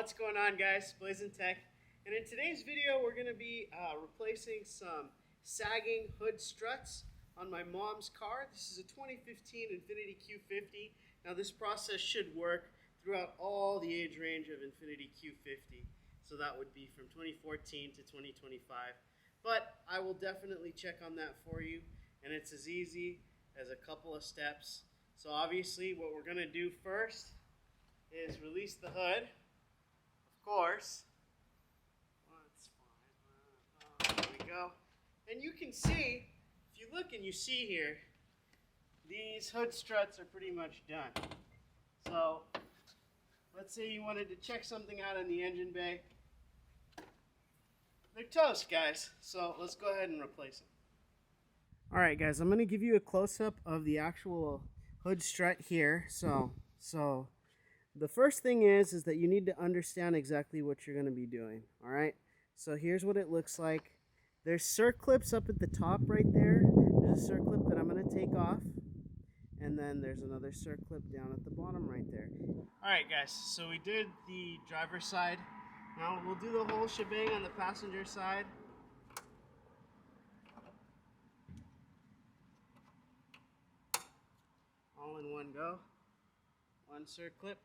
What's going on, guys? Blazing Tech, and in today's video we're going to be replacing some sagging hood struts on my mom's car. This is a 2015 Infiniti Q50. Now this process should work throughout all the age range of Infiniti Q50, so that would be from 2014 to 2025. But I will definitely check on that for you, and it's as easy as a couple of steps. So obviously what we're going to do first is release the hood, of course. That's fine. There we go. And you can see, if you look and you see here, these hood struts are pretty much done. So let's say you wanted to check something out in the engine bay. They're toast, guys. So let's go ahead and replace them. Alright guys, I'm going to give you a close-up of the actual hood strut here. So the first thing is that you need to understand exactly what you're going to be doing. Alright, so here's what it looks like. There's circlips up at the top right there. There's a circlip that I'm going to take off. And then there's another circlip down at the bottom right there. Alright guys, so we did the driver's side. Now we'll do the whole shebang on the passenger side. All in one go. One circlip.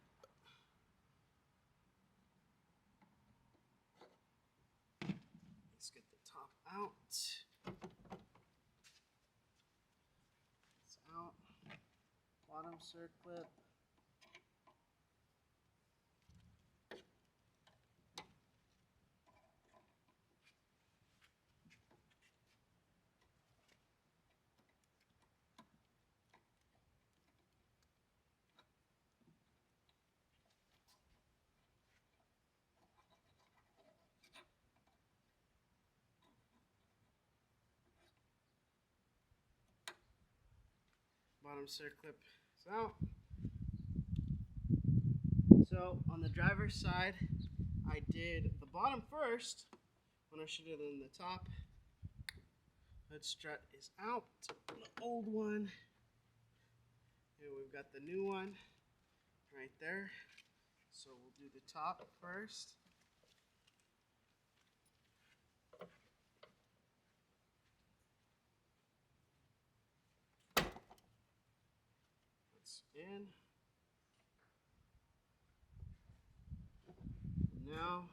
Let's get the top out. It's out. Bottom circlip. Bottom circlip is out. So on the driver's side, I did the bottom first when I should have done the top. Hood strut is out. The old one. Here we've got the new one right there. So we'll do the top first. In. Now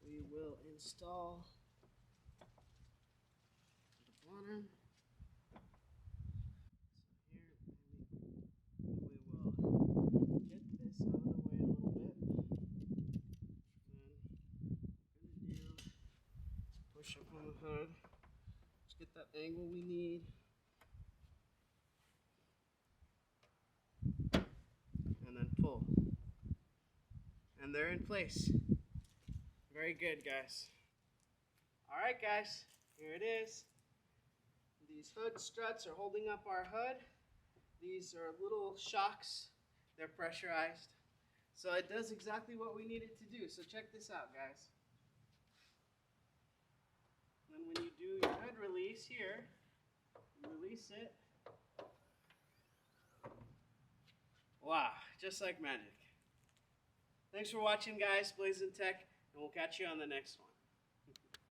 we will install the bottom. So here we will get this out of the way a little bit. And we're going to push up on the hood. Let's get that angle we need. Pull. And they're in place. Very good, guys. Alright guys, here it is. These hood struts are holding up our hood. These are little shocks. They're pressurized. So it does exactly what we need it to do. So check this out, guys. Then when you do your hood release here, you release it. Wow, just like magic. Thanks for watching, guys. Blazing Tech, and we'll catch you on the next one.